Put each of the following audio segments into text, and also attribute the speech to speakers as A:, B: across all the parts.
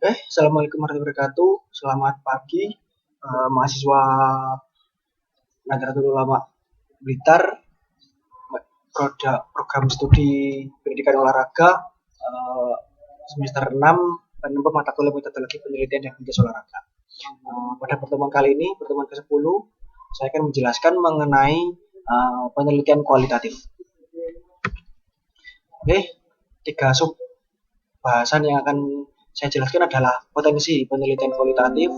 A: Assalamualaikum warahmatullahi wabarakatuh. Selamat pagi, mahasiswa Nahdlatul Ulama Blitar, program studi pendidikan olahraga semester 6, penempa mata kuliah metodologi penelitian dan penelitian olahraga. Pada pertemuan kali ini, pertemuan ke-10, saya akan menjelaskan mengenai penelitian kualitatif. Tiga sub bahasan yang akan saya jelaskan adalah potensi penelitian kualitatif,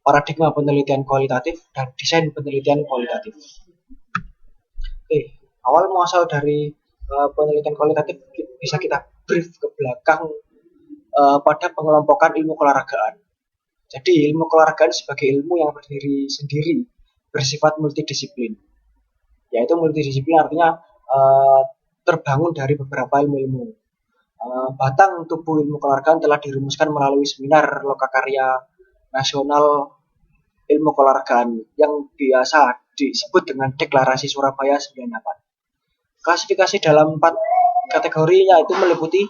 A: paradigma penelitian kualitatif, dan desain penelitian kualitatif. Awal muasal dari penelitian kualitatif bisa kita brief ke belakang pada pengelompokan ilmu keolahragaan. Jadi ilmu keolahragaan sebagai ilmu yang berdiri sendiri, bersifat multidisiplin. Yaitu multidisiplin artinya terbangun dari beberapa ilmu-ilmu. Batang tubuh ilmu keolahragaan telah dirumuskan melalui seminar lokakarya nasional ilmu keolahragaan yang biasa disebut dengan Deklarasi Surabaya 98. Klasifikasi dalam 4 kategorinya itu meliputi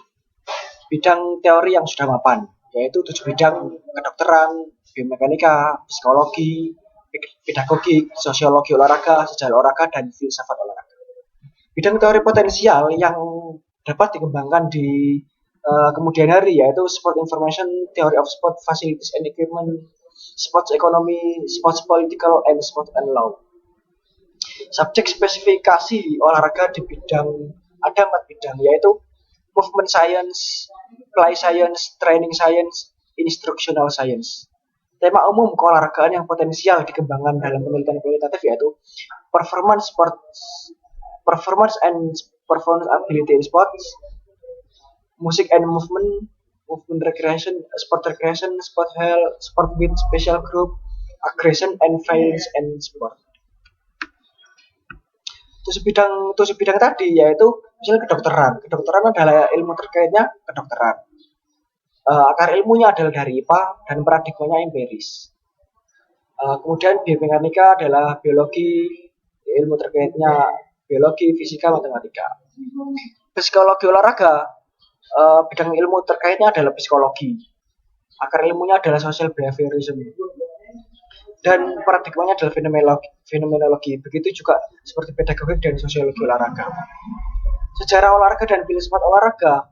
A: bidang teori yang sudah mapan, yaitu 7 bidang: kedokteran, biomekanika, psikologi, pedagogik, sosiologi olahraga, sejarah olahraga, dan filsafat olahraga. Bidang teori potensial yang dapat dikembangkan di kemudian hari yaitu sport information, theory of sport, facilities and equipment, sports economy, sports political, and sport and law. Subjek spesifikasi olahraga di bidang ada 4 bidang, yaitu movement science, play science, training science, instructional science. Tema umum keolahragaan yang potensial dikembangkan dalam penelitian kualitatif yaitu performance ability in sports, music and movement recreation, sport health, sport with special group, aggression and violence and sport. Tujuh bidang tadi yaitu misalnya kedokteran. Kedokteran adalah ilmu terkaitnya kedokteran. Akar ilmunya adalah dari IPA dan paradigmanya empiris. Kemudian biomekanika adalah biologi, ilmu terkaitnya biologi, fisika, matematika. Psikologi olahraga, bidang ilmu terkaitnya adalah psikologi. Akar ilmunya adalah social behaviorism. Dan paradigmanya adalah fenomenologi. Begitu juga seperti pedagogik dan sosiologi olahraga. Sejarah olahraga dan filsafat olahraga,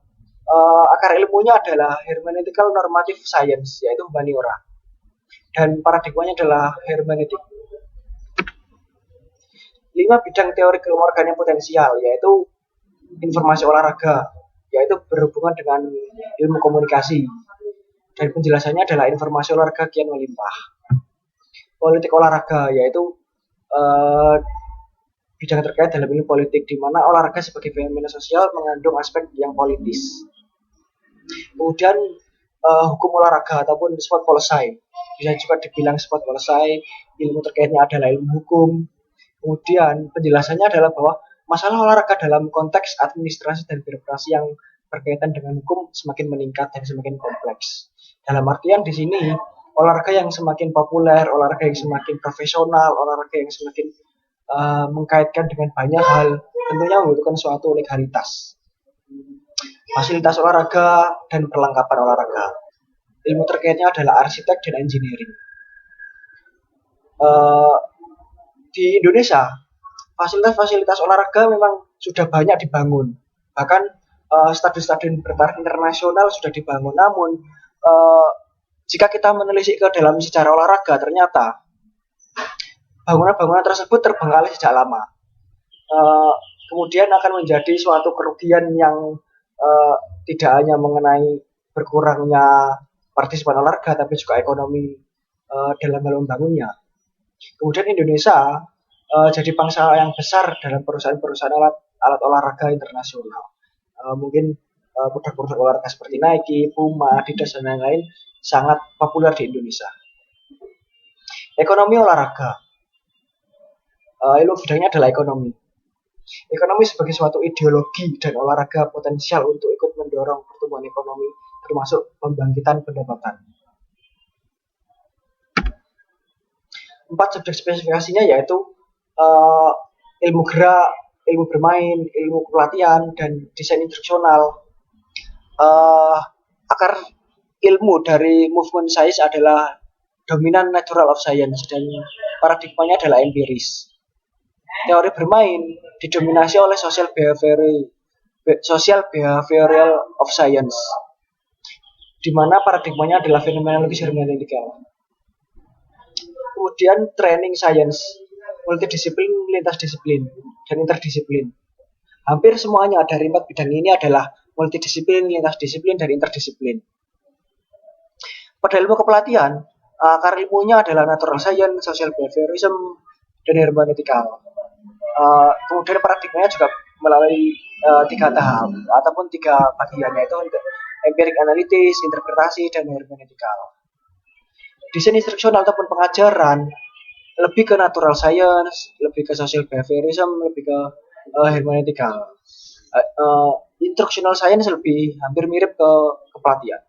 A: akar ilmunya adalah hermeneutical normative science, yaitu humaniora. Dan paradigmanya adalah hermeneutik. 5 bidang teori keolahragaan yang potensial, yaitu informasi olahraga, yaitu berhubungan dengan ilmu komunikasi. Dan penjelasannya adalah informasi olahraga kian melimpah. Politik olahraga, yaitu bidang terkait dalam ilmu politik, di mana olahraga sebagai fenomena sosial mengandung aspek yang politis. Kemudian hukum olahraga ataupun sport policy, bisa juga dibilang sport policy, ilmu terkaitnya adalah ilmu hukum. Kemudian penjelasannya adalah bahwa masalah olahraga dalam konteks administrasi dan birokrasi yang berkaitan dengan hukum semakin meningkat dan semakin kompleks. Dalam artian di sini olahraga yang semakin populer, olahraga yang semakin profesional, olahraga yang semakin mengkaitkan dengan banyak hal, tentunya membutuhkan suatu legalitas, fasilitas olahraga, dan perlengkapan olahraga. Ilmu terkaitnya adalah arsitek dan engineering. Di Indonesia, fasilitas olahraga memang sudah banyak dibangun. Bahkan stadion-stadion bertaraf internasional sudah dibangun. Namun, jika kita menelisik ke dalam sejarah olahraga, ternyata bangunan-bangunan tersebut terbengkalai sejak lama. Kemudian akan menjadi suatu kerugian yang tidak hanya mengenai berkurangnya partisipan olahraga, tapi juga ekonomi dalam hal membangunnya. Kemudian Indonesia jadi pangsa yang besar dalam perusahaan-perusahaan alat olahraga internasional. Mungkin produk-produk olahraga seperti Nike, Puma, Adidas, dan lain-lain sangat populer di Indonesia. Ekonomi olahraga, ilmu bidangnya adalah ekonomi. Ekonomi sebagai suatu ideologi dan olahraga potensial untuk ikut mendorong pertumbuhan ekonomi, termasuk pembangkitan pendapatan. 4 subjek spesifikasinya yaitu ilmu gerak, ilmu bermain, ilmu pelatihan, dan desain instruksional. Akar ilmu dari movement science adalah dominan natural of science dan paradigmanya adalah empiris. Teori bermain didominasi oleh social behavioral of science, di mana paradigmanya adalah fenomenologis hermeneutikal. Kemudian training science, multidisiplin, lintas disiplin, dan interdisiplin. Hampir semuanya dari 4 bidang ini adalah multidisiplin, lintas disiplin, dan interdisiplin. Pada ilmu kepelatihan, akar ilmunya adalah natural science, social behaviorism, dan hermeneutikal. Kemudian paradigmanya juga melalui 3 tahap ataupun 3 bagian, yaitu empirik analitis, interpretasi, dan hermeneutikal. Desain instruksional ataupun pengajaran lebih ke natural science, lebih ke social behaviorism, lebih ke hermeneutikal. Instructional science lebih hampir mirip ke kepelatihan.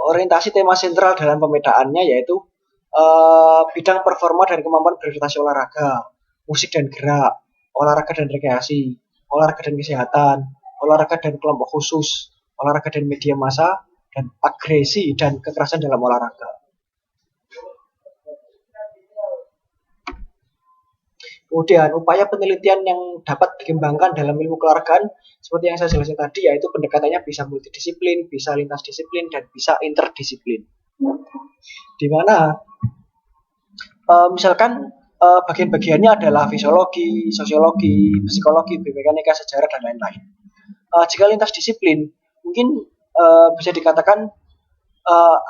A: Orientasi tema sentral dalam pemetaannya yaitu bidang performa dan kemampuan beradaptasi olahraga, musik dan gerak, olahraga dan rekreasi, olahraga dan kesehatan, olahraga dan kelompok khusus, olahraga dan media massa, dan agresi dan kekerasan dalam olahraga. Kemudian upaya penelitian yang dapat dikembangkan dalam ilmu keolahragaan seperti yang saya jelaskan tadi, yaitu pendekatannya bisa multidisiplin, bisa lintas disiplin, dan bisa interdisiplin. Di mana misalkan bagian-bagiannya adalah fisiologi, sosiologi, psikologi, biomekanika, sejarah, dan lain-lain. Jika lintas disiplin, mungkin bisa dikatakan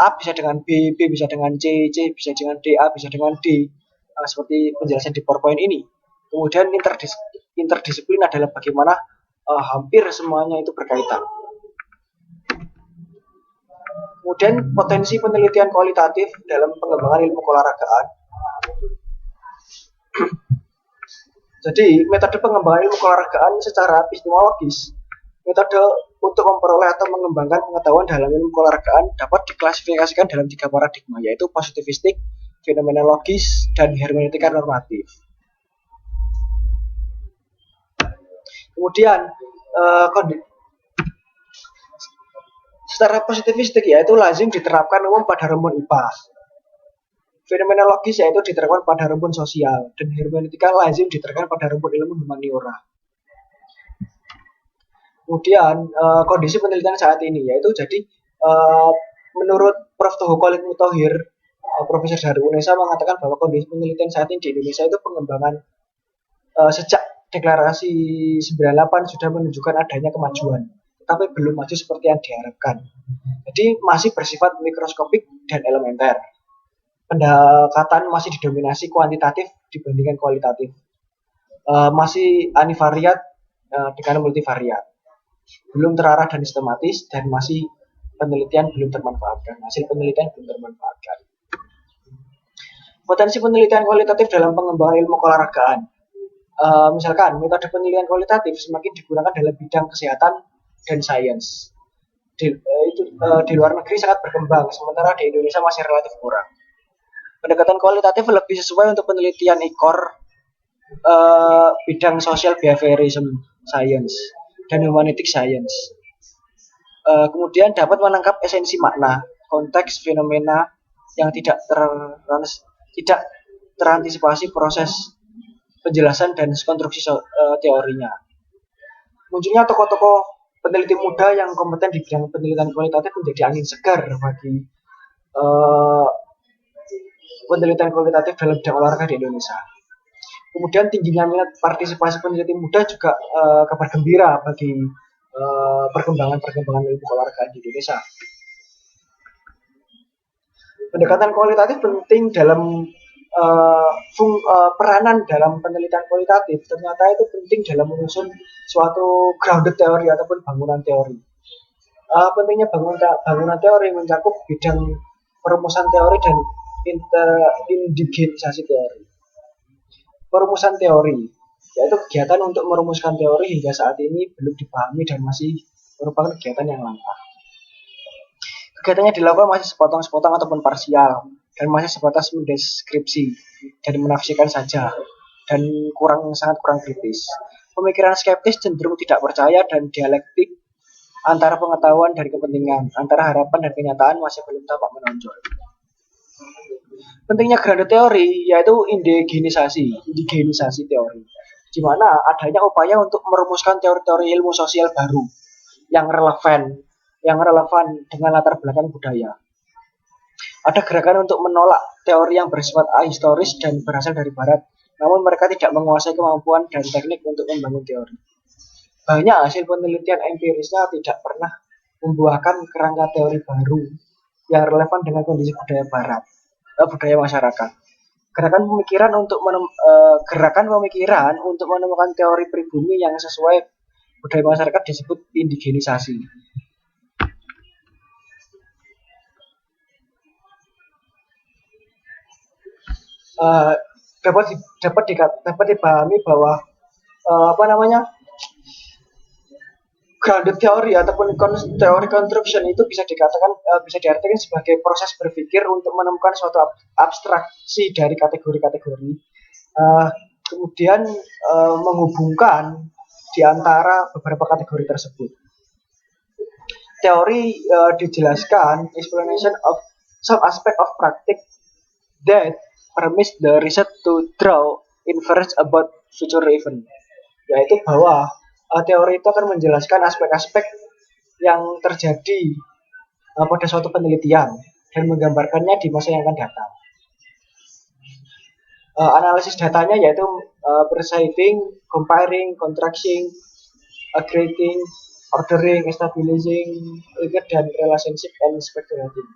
A: A bisa dengan B, B bisa dengan C, C bisa dengan D, A bisa dengan D. Seperti penjelasan di PowerPoint ini. Kemudian interdisiplin adalah bagaimana hampir semuanya itu berkaitan. Kemudian potensi penelitian kualitatif dalam pengembangan ilmu keolahragaan. Jadi metode pengembangan ilmu keolahragaan secara epistemologis, metode untuk memperoleh atau mengembangkan pengetahuan dalam ilmu keolahragaan dapat diklasifikasikan dalam 3 paradigma, yaitu positivistik, fenomenologis, dan hermeneutika normatif. Kemudian secara positivistik yaitu lazim diterapkan umum pada rumpun IPA. Fenomenologis yaitu diterapkan pada rumpun sosial, dan hermeneutika lazim diterapkan pada rumpun ilmu humaniora. Kemudian kondisi penelitian saat ini yaitu jadi menurut Prof. Toho Khalid Muthohir, Profesor dari UNESA mengatakan bahwa kondisi penelitian saat ini di Indonesia itu pengembangan sejak deklarasi 98 sudah menunjukkan adanya kemajuan, tetapi belum maju seperti yang diharapkan. Jadi masih bersifat mikroskopik dan elementer. Pendekatan masih didominasi kuantitatif dibandingkan kualitatif. Masih univariat dengan multivariat. Belum terarah dan sistematis, dan masih penelitian belum termanfaatkan. Hasil penelitian belum termanfaatkan. Potensi penelitian kualitatif dalam pengembangan ilmu keolahragaan. Misalkan metode penelitian kualitatif semakin digunakan dalam bidang kesehatan dan sains. Di luar negeri sangat berkembang, sementara di Indonesia masih relatif kurang. Pendekatan kualitatif lebih sesuai untuk penelitian IKOR, bidang social behaviorism science dan humanistic science. Kemudian dapat menangkap esensi makna, konteks, fenomena yang tidak terantisipasi proses penjelasan dan konstruksi teorinya. Munculnya tokoh-tokoh peneliti muda yang kompeten di bidang penelitian kualitatif menjadi angin segar bagi penelitian kualitatif dalam bidang olahraga di Indonesia. Kemudian tingginya minat partisipasi peneliti muda juga kabar gembira bagi perkembangan ilmu keolahragaan di Indonesia. Pendekatan kualitatif penting dalam peranan dalam penelitian kualitatif. Ternyata itu penting dalam menyusun suatu grounded teori ataupun bangunan teori. Pentingnya bangunan teori mencakup bidang perumusan teori dan indigenisasi teori. Perumusan teori yaitu kegiatan untuk merumuskan teori hingga saat ini belum dipahami dan masih merupakan kegiatan yang langka. Kegiatannya dilakukan masih sepotong-sepotong ataupun parsial dan masih sebatas mendeskripsi dan menafsirkan saja dan sangat kurang kritis. Pemikiran skeptis cenderung tidak percaya dan dialektik antara pengetahuan dan kepentingan, antara harapan dan kenyataan masih belum tampak menonjol. Pentingnya grande teori yaitu indigenisasi teori, di mana adanya upaya untuk merumuskan teori-teori ilmu sosial baru yang relevan dengan latar belakang budaya. Ada gerakan untuk menolak teori yang bersifat ahistoris dan berasal dari barat, namun mereka tidak menguasai kemampuan dan teknik untuk membangun teori. Banyak hasil penelitian empirisnya tidak pernah membuahkan kerangka teori baru yang relevan dengan kondisi budaya barat, budaya masyarakat. Gerakan pemikiran untuk menemukan teori pribumi yang sesuai budaya masyarakat disebut indigenisasi. Dapat dipahami bahwa grounded teori ataupun teori construction itu bisa diartikan sebagai proses berpikir untuk menemukan suatu abstraksi dari kategori-kategori, kemudian menghubungkan di antara beberapa kategori tersebut. Teori dijelaskan explanation of some aspect of practice that permits the research to draw inference about future event, yaitu bahwa teori itu akan menjelaskan aspek-aspek yang terjadi pada suatu penelitian dan menggambarkannya di masa yang akan datang. Analisis datanya yaitu perceiving, comparing, contrasting, aggregating, ordering, stabilizing, dan relationship and speculating.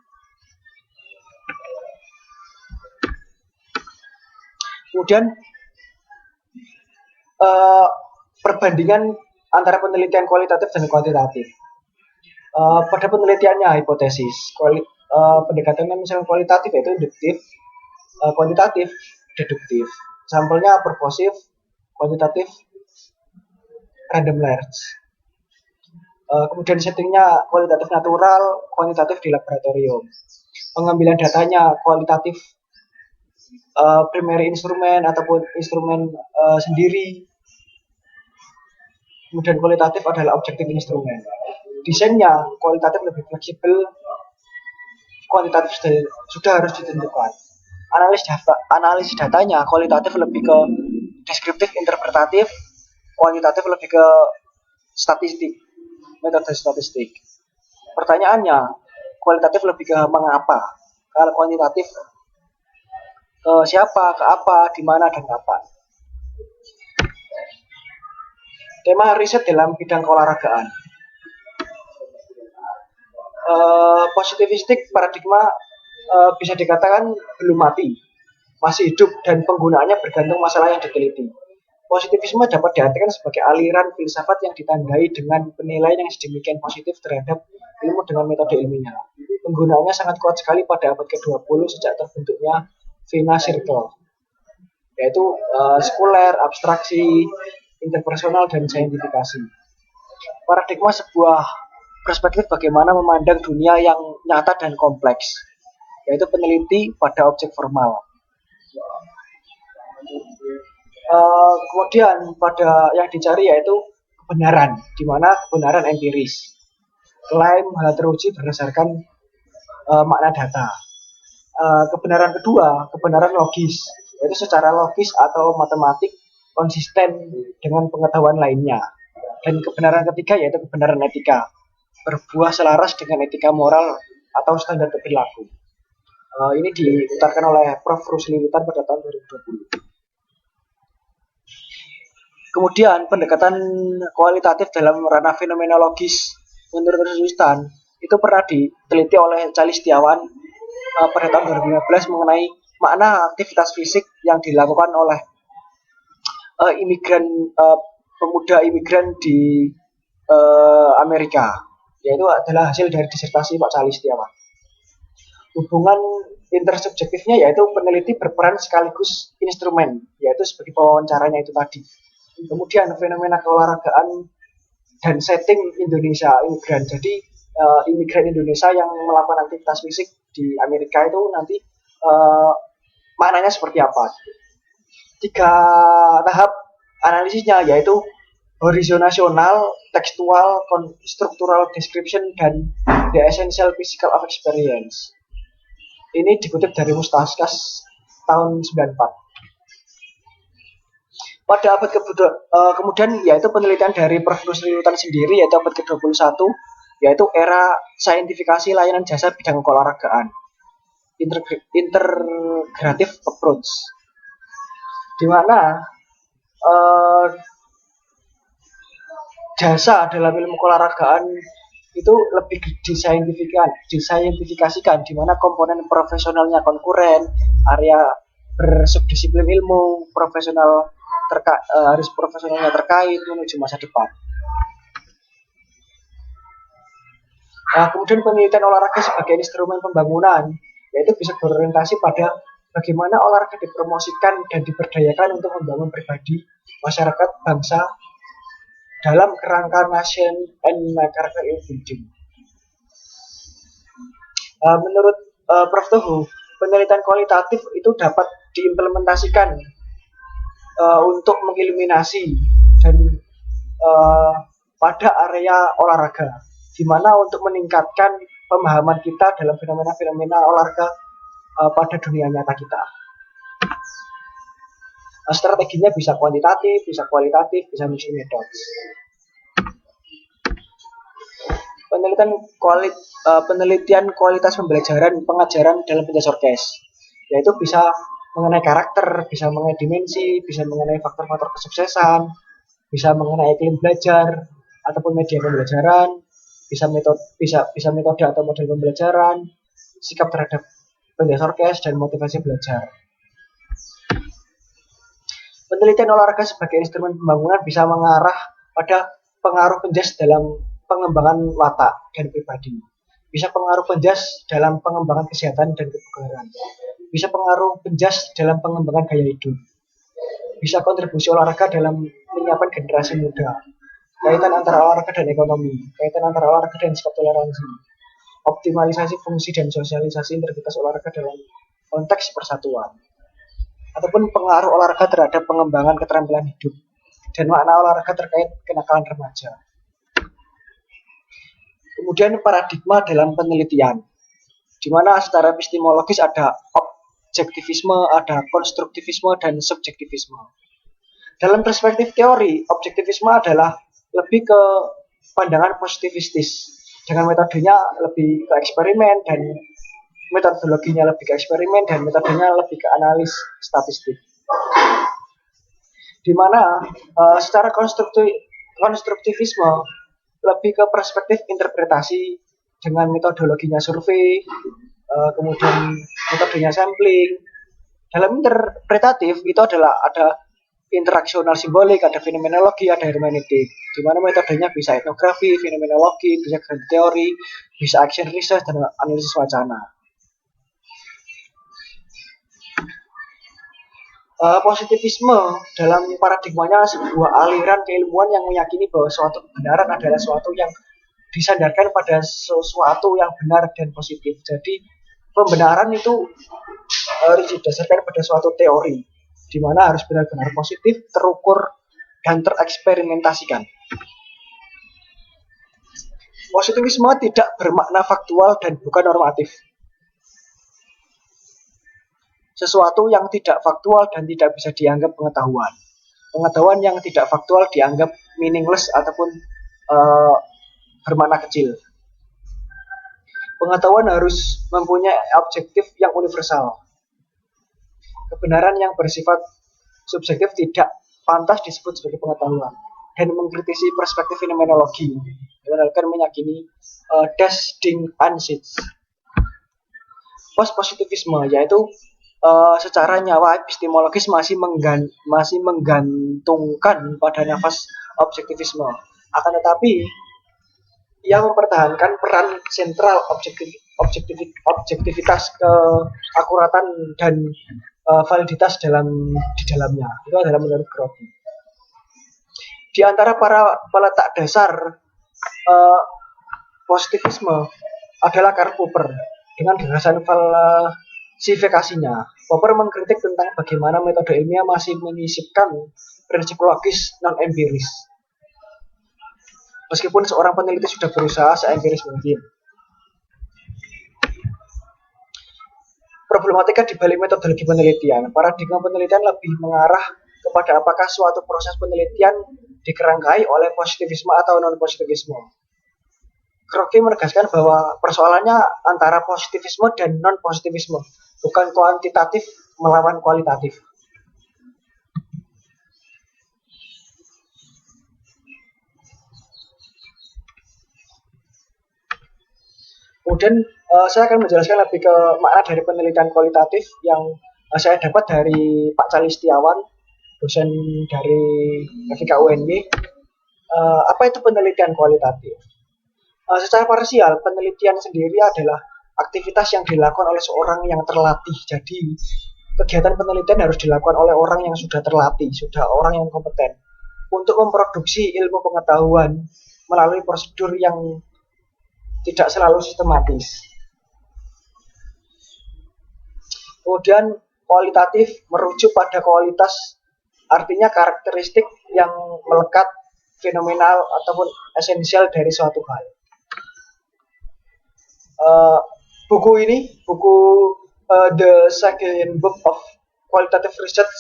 A: Kemudian perbandingan antara penelitian kualitatif dan kuantitatif. Pada penelitiannya hipotesis, pendekatannya misalnya kualitatif yaitu induktif, kuantitatif deduktif, sampelnya purposive, kuantitatif random large. Kemudian settingnya kualitatif natural, kuantitatif di laboratorium. Pengambilan datanya kualitatif primary instrumen ataupun instrumen sendiri. Kemudian kualitatif adalah objektif instrumen. Desainnya kualitatif lebih fleksibel, kuantitatif sudah harus ditentukan. Analisis datanya kualitatif lebih ke deskriptif interpretatif, kuantitatif lebih ke statistik, metode statistik. Pertanyaannya, kualitatif lebih ke mengapa, kalau kuantitatif ke siapa, ke apa, di mana, dan kapan. Tema riset dalam bidang keolahragaan. Positivistik paradigma bisa dikatakan belum mati, masih hidup dan penggunaannya bergantung masalah yang diteliti. Positivisme dapat diartikan sebagai aliran filsafat yang ditandai dengan penilaian yang sedemikian positif terhadap ilmu dengan metode ilmiah. Penggunaannya sangat kuat sekali pada abad ke-20 sejak terbentuknya Vienna Circle, yaitu sekuler, abstraksi, interpersonal, dan saintifikasi. Paradigma sebuah perspektif bagaimana memandang dunia yang nyata dan kompleks, yaitu peneliti pada objek formal. Kemudian pada yang dicari yaitu kebenaran, di mana kebenaran empiris. Klaim hal teruji berdasarkan makna data. Kebenaran kedua, kebenaran logis, yaitu secara logis atau matematik konsisten dengan pengetahuan lainnya. Dan kebenaran ketiga yaitu kebenaran etika, berbuah selaras dengan etika moral atau standar perilaku. Ini diutarkan oleh Prof. Rusli Witan pada tahun 2020. Kemudian pendekatan kualitatif dalam ranah fenomenologis menurut Witan itu pernah diteliti oleh Charles Setiawan pada tahun 2015 mengenai makna aktivitas fisik yang dilakukan oleh pemuda imigran di Amerika, yaitu adalah hasil dari disertasi Pak Charles Setiawan. Hubungan intersubjektifnya yaitu peneliti berperan sekaligus instrumen, yaitu sebagai pewawancaranya itu tadi. Kemudian fenomena keolahragaan dan setting Indonesia imigran. Jadi imigran Indonesia yang melakukan aktivitas fisik di Amerika itu nanti maknanya seperti apa? 3 tahap analisisnya yaitu horizontal, textual, structural description, dan the essential physical of experience. Ini dikutip dari Mustaskas tahun 94. Pada abad kemudian yaitu penelitian dari Prof. Rusli Lutan sendiri, yaitu abad ke-21, yaitu era saintifikasi layanan jasa bidang keolahragaan, integrative approach, di mana jasa dalam ilmu keolahragaan itu lebih disaintifikasikan, di mana komponen profesionalnya konkuren, area bersubdisiplin ilmu, harus profesionalnya terkait menuju masa depan. Nah, kemudian penelitian olahraga sebagai instrumen pembangunan, yaitu bisa berorientasi pada bagaimana olahraga dipromosikan dan diberdayakan untuk membangun pribadi, masyarakat, bangsa dalam kerangka nation and character building. Menurut Prof. Tohu, penelitian kualitatif itu dapat diimplementasikan untuk mengeliminasi dan pada area olahraga, di mana untuk meningkatkan pemahaman kita dalam fenomena-fenomena olahraga pada dunia nyata kita. Strateginya bisa kuantitatif, bisa kualitatif, bisa multi metode. Penelitian kualitas pembelajaran pengajaran dalam penjas orkes, yaitu bisa mengenai karakter, bisa mengenai dimensi, bisa mengenai faktor-faktor kesuksesan, bisa mengenai iklim belajar ataupun media pembelajaran, bisa metode atau model pembelajaran, sikap terhadap penjas orkes, dan motivasi belajar. Penelitian olahraga sebagai instrumen pembangunan bisa mengarah pada pengaruh penjas dalam pengembangan watak dan pribadi, bisa pengaruh penjas dalam pengembangan kesehatan dan kebugaran, bisa pengaruh penjas dalam pengembangan gaya hidup, bisa kontribusi olahraga dalam menyiapkan generasi muda, kaitan antara olahraga dan ekonomi, kaitan antara olahraga dan sikap toleransi, optimalisasi fungsi dan sosialisasi integritas olahraga dalam konteks persatuan, ataupun pengaruh olahraga terhadap pengembangan keterampilan hidup dan makna olahraga terkait kenakalan remaja. Kemudian paradigma dalam penelitian, di mana secara epistemologis ada objektivisme, ada konstruktivisme, dan subjektivisme. Dalam perspektif teori, objektivisme adalah lebih ke pandangan positivistis, dengan metodenya lebih ke eksperimen dan metodologinya lebih ke eksperimen dan metodenya lebih ke analis statistik. Di mana secara konstruktivisme lebih ke perspektif interpretasi dengan metodologinya survei, kemudian metodenya sampling. Dalam interpretatif itu adalah ada interaksional simbolik, ada fenomenologi, ada hermeneutik, di mana metodenya bisa etnografi, fenomenologi, bisa grand teori, bisa action research, dan analisis wacana. Positivisme dalam paradigmanya sebuah aliran keilmuan yang meyakini bahwa suatu kebenaran adalah suatu yang disandarkan pada sesuatu yang benar dan positif. Jadi pembenaran itu harus didasarkan pada suatu teori, di mana harus benar-benar positif, terukur, dan tereksperimentasikan. Positivisme tidak bermakna faktual dan bukan normatif. Sesuatu yang tidak faktual dan tidak bisa dianggap pengetahuan. Pengetahuan yang tidak faktual dianggap meaningless ataupun bermakna kecil. Pengetahuan harus mempunyai objektif yang universal. Kebenaran yang bersifat subjektif tidak pantas disebut sebagai pengetahuan, dan mengkritisi perspektif fenomenologi. Akan meyakini das Ding an sich. Post-positivisme yaitu secara nyawa epistemologis masih menggantungkan pada nafas objektivisme. Akan tetapi ia mempertahankan peran sentral objektivitas, keakuratan, dan validitas di dalamnya. Itu adalah menurut Gropi. Di antara para peletak dasar positivisme adalah Karl Popper dengan gagasan falsifikasinya. Popper mengkritik tentang bagaimana metode ilmiah masih menyisipkan prinsip logis non-empiris. Meskipun seorang peneliti sudah berusaha seempiris mungkin. Problematika di balik metodologi penelitian. Paradigma penelitian lebih mengarah kepada apakah suatu proses penelitian dikerangkai oleh positivisme atau non-positivisme. Kroki menegaskan bahwa persoalannya antara positivisme dan non-positivisme, bukan kuantitatif melawan kualitatif. Kemudian saya akan menjelaskan lebih ke makna dari penelitian kualitatif yang saya dapat dari Pak Cali Setiawan, dosen dari FIK UNY. Apa itu penelitian kualitatif? Secara parsial, penelitian sendiri adalah aktivitas yang dilakukan oleh seorang yang terlatih. Jadi, kegiatan penelitian harus dilakukan oleh orang yang sudah terlatih, sudah orang yang kompeten, untuk memproduksi ilmu pengetahuan melalui prosedur yang tidak selalu sistematis. Kemudian kualitatif merujuk pada kualitas, artinya karakteristik yang melekat, fenomenal ataupun esensial dari suatu hal. Buku The Second Book of Qualitative Research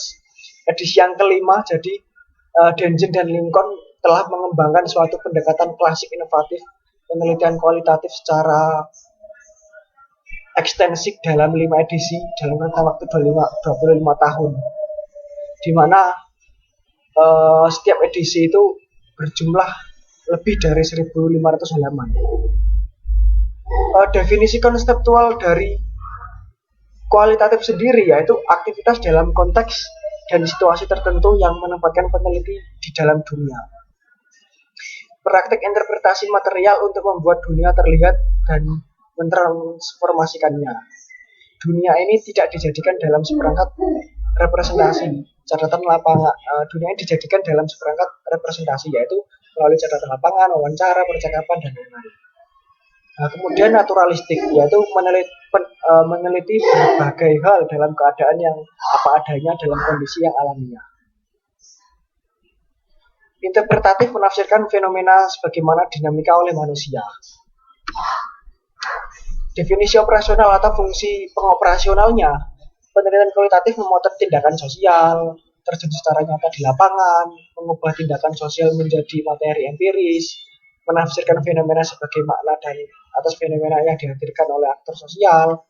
A: edisi yang kelima, jadi Denzin dan Lincoln telah mengembangkan suatu pendekatan klasik inovatif penelitian kualitatif secara ekstensif dalam 5 edisi dalam rentang waktu 25 tahun, di mana setiap edisi itu berjumlah lebih dari 1.500 halaman. Definisi konseptual dari kualitatif sendiri yaitu aktivitas dalam konteks dan situasi tertentu yang menempatkan peneliti di dalam dunia. Praktek interpretasi material untuk membuat dunia terlihat dan mentransformasikannya. Dunia ini tidak dijadikan dalam seperangkat representasi catatan lapangan. Dunia ini dijadikan dalam seperangkat representasi, yaitu melalui catatan lapangan, wawancara, percakapan, dan lain-lain. Kemudian naturalistik, yaitu meneliti berbagai hal dalam keadaan yang apa adanya dalam kondisi yang alamiah. Interpretatif menafsirkan fenomena sebagaimana dinamika oleh manusia. Definisi operasional atau fungsi pengoperasionalnya, penelitian kualitatif memotret tindakan sosial, terjun secara nyata di lapangan, mengubah tindakan sosial menjadi materi empiris, menafsirkan fenomena sebagai makna dari atas fenomena yang dihadirkan oleh aktor sosial,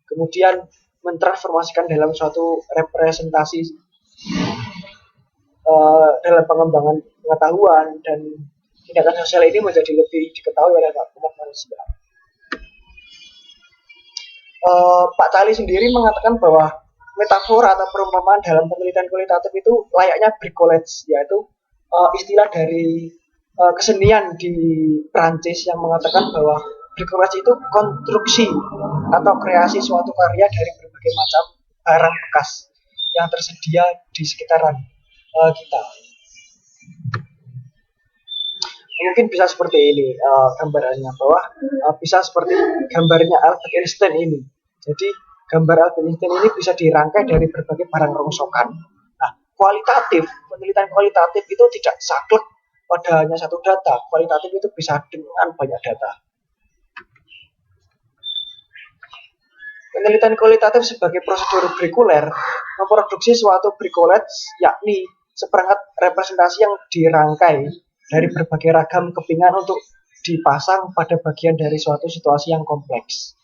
A: kemudian mentransformasikan dalam suatu representasi dalam pengembangan pengetahuan, dan tindakan sosial ini menjadi lebih diketahui oleh umat manusia. Pak Cali sendiri mengatakan bahwa metafora atau perumpamaan dalam penelitian kualitatif itu layaknya bricolage, yaitu istilah dari kesenian di Prancis yang mengatakan bahwa bricolage itu konstruksi atau kreasi suatu karya dari berbagai macam barang bekas yang tersedia di sekitaran kita. Mungkin bisa seperti ini gambarannya, bahwa bisa seperti gambarnya Albert Einstein ini. Jadi gambar Albert Einstein ini bisa dirangkai dari berbagai barang rongsokan. Nah, kualitatif, penelitian kualitatif itu tidak saklek pada hanya satu data. Kualitatif itu bisa dengan banyak data. Penelitian kualitatif sebagai prosedur brikuler memproduksi suatu bricolage, yakni seperangkat representasi yang dirangkai dari berbagai ragam kepingan untuk dipasang pada bagian dari suatu situasi yang kompleks.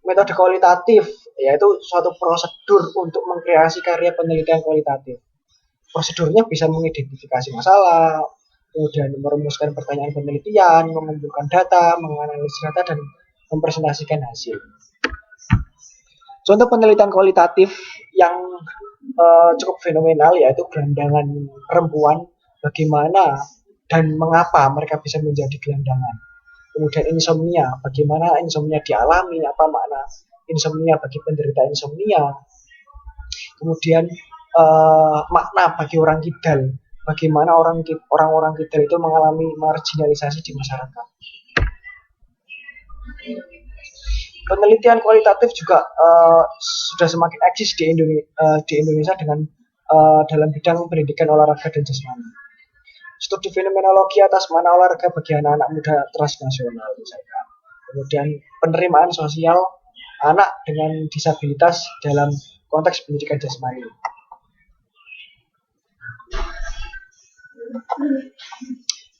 A: Metode kualitatif yaitu suatu prosedur untuk mengkreasi karya penelitian kualitatif. Prosedurnya bisa mengidentifikasi masalah, kemudian merumuskan pertanyaan penelitian, mengumpulkan data, menganalisis data, dan mempresentasikan hasil. Contoh penelitian kualitatif yang cukup fenomenal yaitu gelandangan perempuan, bagaimana dan mengapa mereka bisa menjadi gelandangan. Kemudian insomnia, bagaimana insomnia dialami, apa makna insomnia bagi penderita insomnia. Kemudian makna bagi orang kidal, bagaimana orang-orang kidal itu mengalami marginalisasi di masyarakat. Penelitian kualitatif juga sudah semakin eksis di Indonesia dengan dalam bidang pendidikan olahraga dan jasmani. studi fenomenologi atas makna olahraga bagi anak-anak muda transnasional misalkan. Kemudian penerimaan sosial anak dengan disabilitas dalam konteks pendidikan jasmani.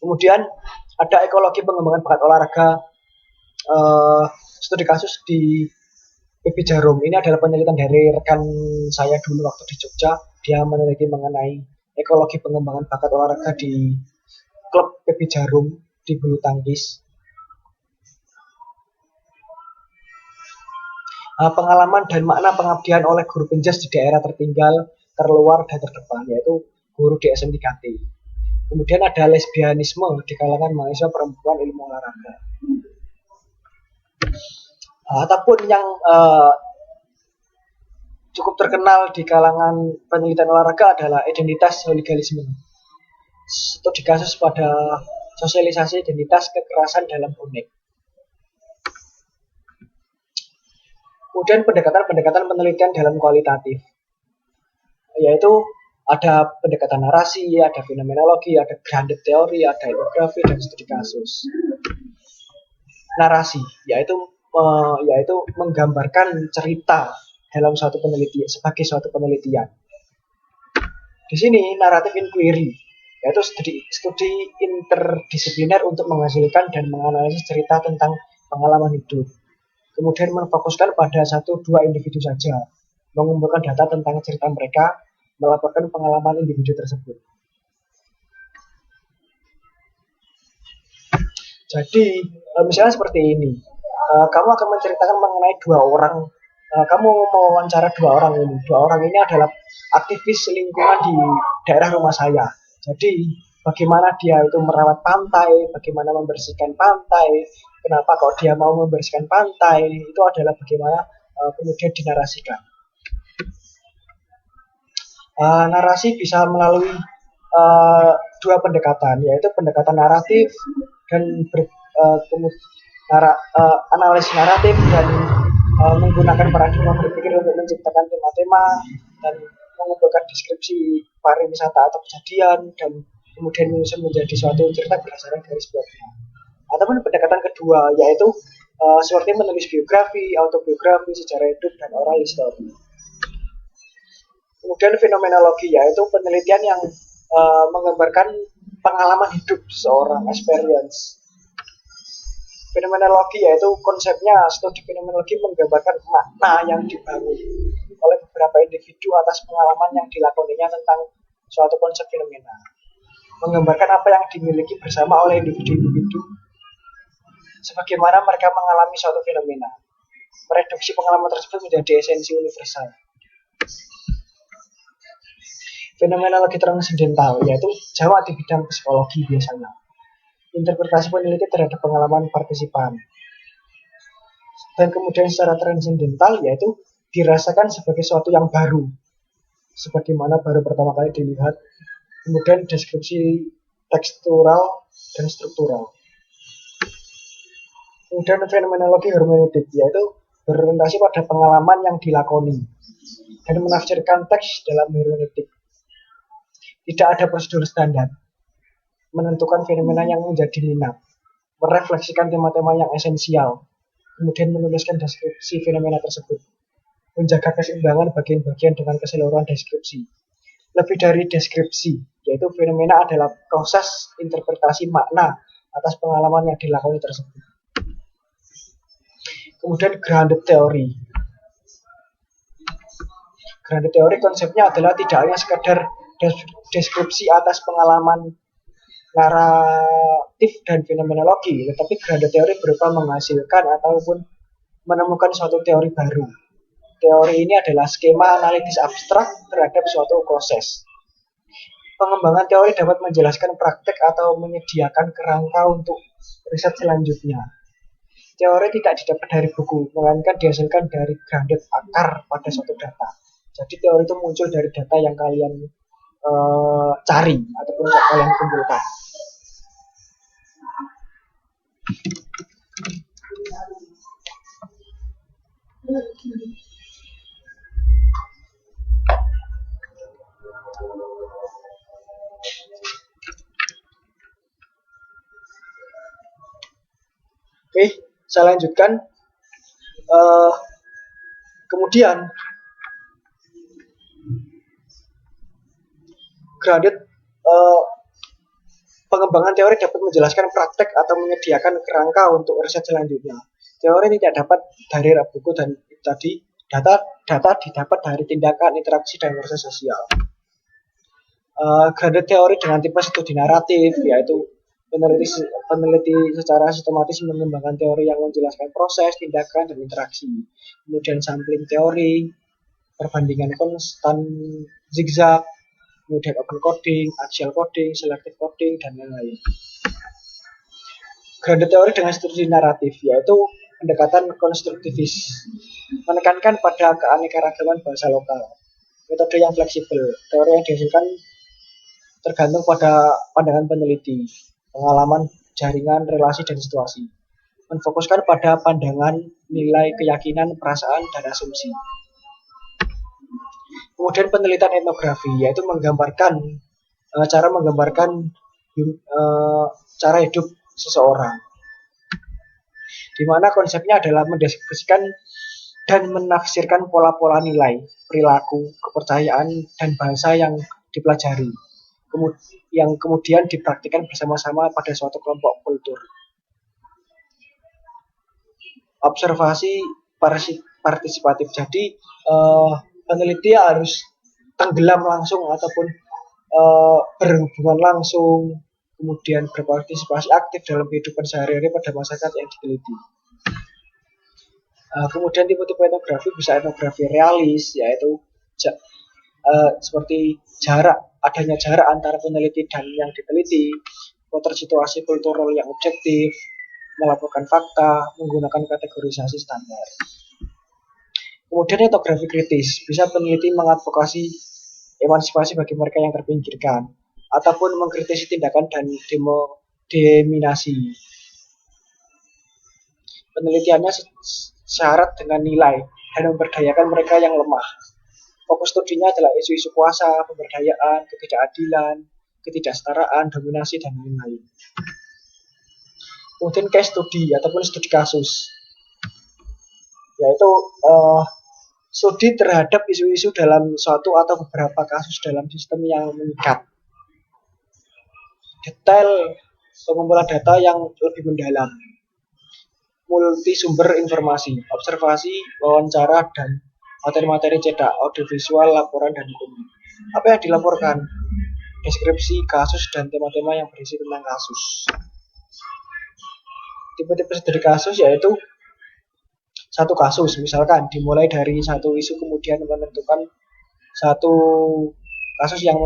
A: Kemudian ada ekologi pengembangan bakat olahraga, studi kasus di PB Jarum. Ini adalah penelitian dari rekan saya dulu waktu di Jogja. Dia meneliti mengenai ekologi pengembangan bakat olahraga di klub PB Jarum di bulu tangkis. Pengalaman dan makna pengabdian oleh guru penjas di daerah tertinggal, terluar, dan terdepan, yaitu guru di SMT. Kemudian ada lesbianisme di kalangan mahasiswa perempuan ilmu olahraga. Ataupun yang cukup terkenal di kalangan penelitian olahraga adalah identitas hooliganisme. Studi kasus pada sosialisasi identitas kekerasan dalam bonek. Kemudian pendekatan penelitian dalam kualitatif, yaitu ada pendekatan narasi, ada fenomenologi, ada grounded teori, ada etnografi, dan studi kasus. Narasi, yaitu menggambarkan cerita dalam suatu penelitian sebagai suatu penelitian. Di sini naratif inquiry, yaitu studi interdisipliner untuk menghasilkan dan menganalisis cerita tentang pengalaman hidup. Kemudian memfokuskan pada 1-2 individu saja, mengumpulkan data tentang cerita mereka, melaporkan pengalaman individu tersebut. Jadi, misalnya seperti ini, kamu akan menceritakan mengenai 2 orang, kamu mewawancara 2 orang ini. 2 orang ini adalah aktivis lingkungan di daerah rumah saya. Jadi, bagaimana dia itu merawat pantai, bagaimana membersihkan pantai, kenapa kok dia mau membersihkan pantai, itu adalah bagaimana kemudian dinarasikan. Narasi bisa melalui 2 pendekatan, yaitu pendekatan naratif dan analisis naratif dan menggunakan paradigma berpikir untuk menciptakan tema-tema dan mengumpulkan deskripsi pariwisata atau kejadian dan kemudian menyusun menjadi suatu cerita berdasarkan dari sebuah tema. Ataupun pendekatan kedua, yaitu seperti menulis biografi, autobiografi, sejarah hidup, dan oral history. Kemudian fenomenologi, yaitu penelitian yang menggambarkan pengalaman hidup seorang, experience. Fenomenologi, yaitu konsepnya studi fenomenologi menggambarkan makna yang dibangun oleh beberapa individu atas pengalaman yang dilakoninya tentang suatu konsep fenomena. Menggambarkan apa yang dimiliki bersama oleh individu-individu sebagaimana mereka mengalami suatu fenomena. Mereduksi pengalaman tersebut menjadi esensi universal. Fenomenologi transendental, yaitu jawab di bidang psikologi biasanya. Interpretasi peneliti terhadap pengalaman partisipan. Dan kemudian secara transendental, yaitu dirasakan sebagai sesuatu yang baru, sebagaimana baru pertama kali dilihat. Kemudian deskripsi tekstural dan struktural. Kemudian fenomenologi hermeneutik, yaitu berorientasi pada pengalaman yang dilakoni dan menafsirkan teks dalam hermeneutik. Tidak ada prosedur standar, menentukan fenomena yang menjadi minat, merefleksikan tema-tema yang esensial, kemudian menuliskan deskripsi fenomena tersebut, menjaga keseimbangan bagian-bagian dengan keseluruhan deskripsi. Lebih dari deskripsi, yaitu fenomena adalah proses interpretasi makna atas pengalaman yang dilakoni tersebut. Kemudian grounded teori. Grounded teori konsepnya adalah tidak hanya sekedar deskripsi atas pengalaman naratif dan fenomenologi, tetapi grounded teori berupa menghasilkan ataupun menemukan suatu teori baru. Teori ini adalah skema analitis abstrak terhadap suatu proses. Pengembangan teori dapat menjelaskan praktek atau menyediakan kerangka untuk riset selanjutnya. Teori tidak didapat dari buku, melainkan dihasilkan dari grounded akar pada suatu data. Jadi teori itu muncul dari data yang kalian cari ataupun kalian kumpulkan. Oke, saya lanjutkan. Uh, Kemudian grounded uh, pengembangan teori dapat menjelaskan praktek atau menyediakan kerangka untuk riset selanjutnya. Teori tidak dapat dari buku dan tadi data didapat dari tindakan, interaksi, dan proses sosial. Grounded teori dengan tipe studi naratif, yaitu peneliti secara sistematis mengembangkan teori yang menjelaskan proses, tindakan, dan interaksi. Kemudian sampling teori, perbandingan konstan zigzag, kemudian open coding, axial coding, selective coding, dan lain-lain. Grounded teori dengan studi naratif, yaitu pendekatan konstruktivis, menekankan pada keanekaragaman bahasa lokal. Metode yang fleksibel, teori yang dihasilkan tergantung pada pandangan peneliti, pengalaman, jaringan, relasi, dan situasi. Menfokuskan pada pandangan, nilai, keyakinan, perasaan, dan asumsi. Kemudian penelitian etnografi, yaitu cara menggambarkan cara hidup seseorang, di mana konsepnya adalah mendeskripsikan dan menafsirkan pola-pola nilai, perilaku, kepercayaan, dan bahasa yang dipelajari, yang kemudian dipraktikkan bersama-sama pada suatu kelompok kultur. Observasi partisipatif, jadi peneliti harus tenggelam langsung ataupun berhubungan langsung, kemudian berpartisipasi aktif dalam kehidupan sehari-hari pada masyarakat yang diteliti. Kemudian tipe-tipe etnografi bisa etnografi realis, yaitu seperti adanya jarak antara peneliti dan yang diteliti, potret situasi kultural yang objektif, melaporkan fakta, menggunakan kategorisasi standar. Kemudian etnografi kritis, bisa peneliti mengadvokasi emansipasi bagi mereka yang terpinggirkan, ataupun mengkritisi tindakan dan dominasi. Penelitiannya syarat dengan nilai dan memberdayakan mereka yang lemah. Fokus studinya adalah isu-isu kuasa, pemberdayaan, ketidakadilan, ketidaksetaraan, dominasi, dan lain-lain. Kemudian case study ataupun studi kasus, yaitu studi terhadap isu-isu dalam suatu atau beberapa kasus dalam sistem yang mengikat. Detail pengumpulan data yang lebih mendalam, multi sumber informasi, observasi, wawancara, dan materi-materi cetak, audiovisual, laporan, dan dokumen. Apa yang dilaporkan? Deskripsi kasus dan tema-tema yang berisi tentang kasus. Tipe-tipe studi kasus yaitu satu kasus, misalkan dimulai dari satu isu, kemudian menentukan satu kasus yang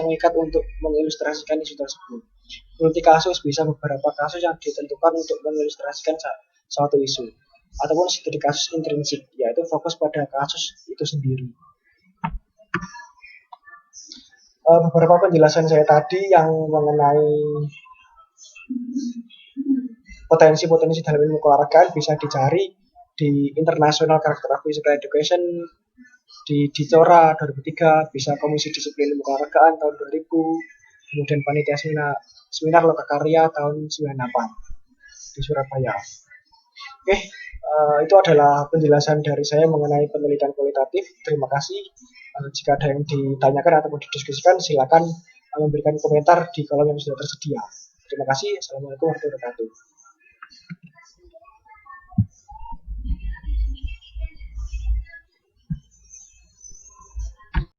A: mengikat untuk mengilustrasikan isu tersebut. Multi kasus bisa beberapa kasus yang ditentukan untuk mengilustrasikan suatu isu, ataupun studi kasus intrinsik, yaitu fokus pada kasus itu sendiri. Beberapa penjelasan saya tadi yang mengenai potensi-potensi dalam ilmu keolahragaan bisa dicari di International Character of Physical Education, di Dicora 2003, bisa Komisi Disiplin Ilmu Keolahragaan tahun 2000, kemudian Panitia Seminar Lokakarya tahun 98 di Surabaya. Oke, itu adalah penjelasan dari saya mengenai penelitian kualitatif. Terima kasih. Jika ada yang ditanyakan atau didiskusikan, silakan memberikan komentar di kolom yang sudah tersedia. Terima kasih. Assalamualaikum warahmatullahi wabarakatuh.